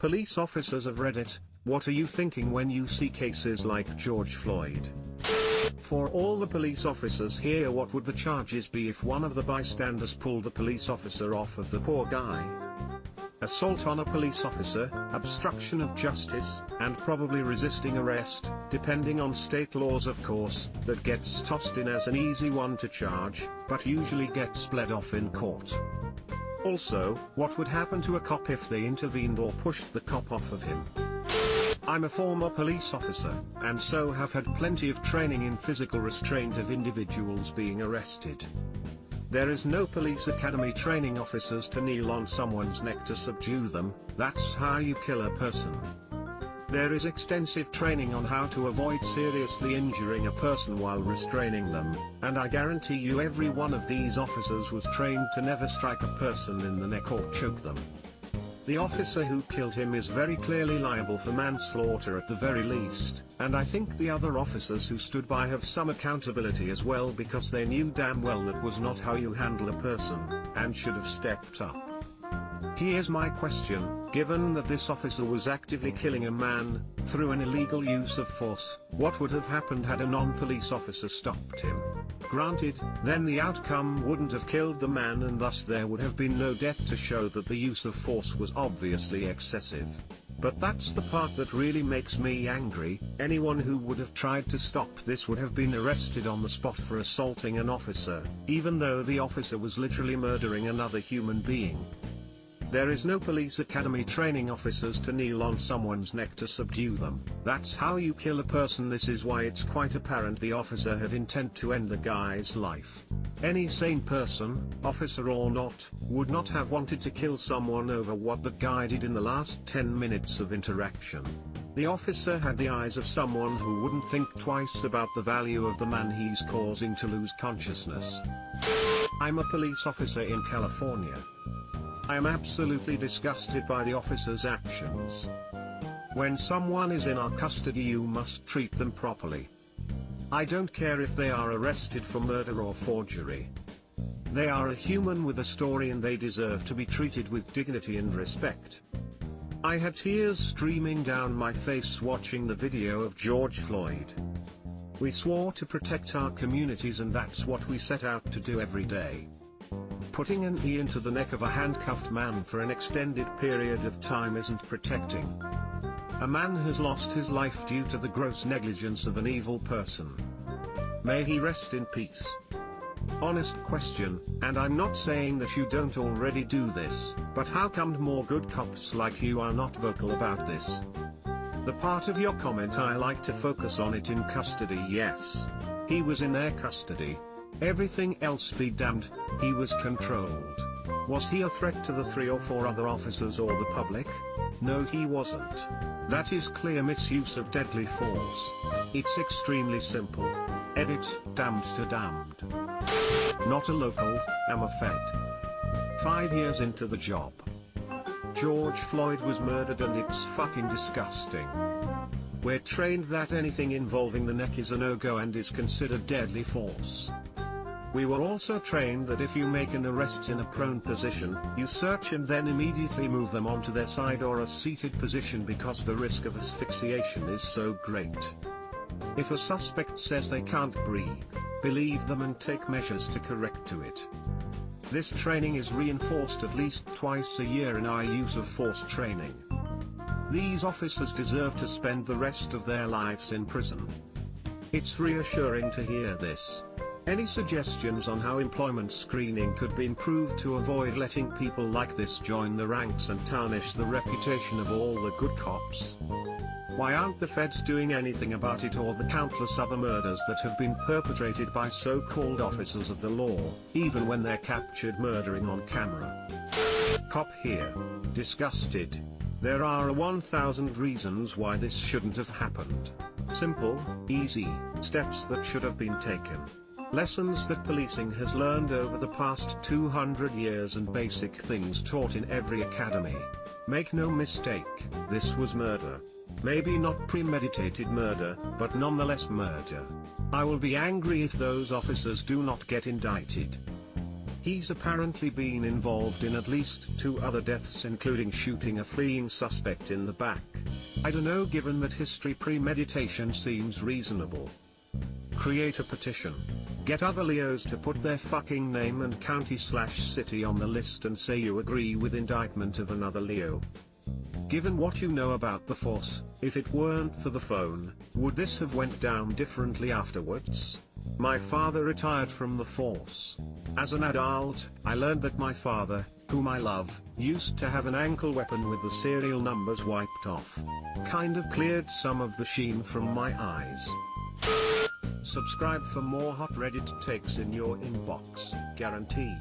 Police officers of Reddit, what are you thinking when you see cases like George Floyd? For all the police officers here, what would the charges be if one of the bystanders pulled the police officer off of the poor guy? Assault on a police officer, obstruction of justice, and probably resisting arrest, depending on state laws of course. That gets tossed in as an easy one to charge, but usually gets bled off in court. Also, what would happen to a cop if they intervened or pushed the cop off of him? I'm a former police officer, and so have had plenty of training in physical restraint of individuals being arrested. There is no police academy training officers to kneel on someone's neck to subdue them. That's how you kill a person. There is extensive training on how to avoid seriously injuring a person while restraining them, and I guarantee you every one of these officers was trained to never strike a person in the neck or choke them. The officer who killed him is very clearly liable for manslaughter at the very least, and I think the other officers who stood by have some accountability as well, because they knew damn well that was not how you handle a person, and should have stepped up. Here's my question: given that this officer was actively killing a man, through an illegal use of force, what would have happened had a non-police officer stopped him? Granted, then the outcome wouldn't have killed the man, and thus there would have been no death to show that the use of force was obviously excessive. But that's the part that really makes me angry. Anyone who would have tried to stop this would have been arrested on the spot for assaulting an officer, even though the officer was literally murdering another human being. There is no police academy training officers to kneel on someone's neck to subdue them. That's how you kill a person. This is why it's quite apparent the officer had intent to end the guy's life. Any sane person, officer or not, would not have wanted to kill someone over what that guy did in the last 10 minutes of interaction. The officer had the eyes of someone who wouldn't think twice about the value of the man he's causing to lose consciousness. I'm a police officer in California. I am absolutely disgusted by the officer's actions. When someone is in our custody, you must treat them properly. I don't care if they are arrested for murder or forgery. They are a human with a story, and they deserve to be treated with dignity and respect. I had tears streaming down my face watching the video of George Floyd. We swore to protect our communities, and that's what we set out to do every day. Putting an E into the neck of a handcuffed man for an extended period of time isn't protecting. A man has lost his life due to the gross negligence of an evil person. May he rest in peace. Honest question, and I'm not saying that you don't already do this, but how come more good cops like you are not vocal about this? The part of your comment I like to focus on it in custody. Yes. He was in their custody. Everything else be damned, he was controlled. Was he a threat to the 3 or 4 other officers or the public? No, he wasn't. That is clear misuse of deadly force. It's extremely simple. Edit, damned to damned. Not a local, am a fed. 5 years into the job. George Floyd was murdered, and it's fucking disgusting. We're trained that anything involving the neck is a no-go and is considered deadly force. We were also trained that if you make an arrest in a prone position, you search and then immediately move them onto their side or a seated position, because the risk of asphyxiation is so great. If a suspect says they can't breathe, believe them and take measures to correct to it. This training is reinforced at least twice a year in our use of force training. These officers deserve to spend the rest of their lives in prison. It's reassuring to hear this. Any suggestions on how employment screening could be improved to avoid letting people like this join the ranks and tarnish the reputation of all the good cops? Why aren't the feds doing anything about it, or the countless other murders that have been perpetrated by so-called officers of the law, even when they're captured murdering on camera? Cop here. Disgusted. There are 1,000 reasons why this shouldn't have happened. Simple, easy, steps that should have been taken. Lessons that policing has learned over the past 200 years, and basic things taught in every academy. Make no mistake, this was murder. Maybe not premeditated murder, but nonetheless murder. I will be angry if those officers do not get indicted. He's apparently been involved in at least 2 other deaths, including shooting a fleeing suspect in the back. I don't know, given that history premeditation seems reasonable. Create a petition. Get other Leos to put their fucking name and county/city on the list and say you agree with indictment of another Leo. Given what you know about the Force, if it weren't for the phone, would this have went down differently afterwards? My father retired from the Force. As an adult, I learned that my father, whom I love, used to have an ankle weapon with the serial numbers wiped off. Kind of cleared some of the sheen from my eyes. Subscribe for more hot Reddit takes in your inbox, guaranteed.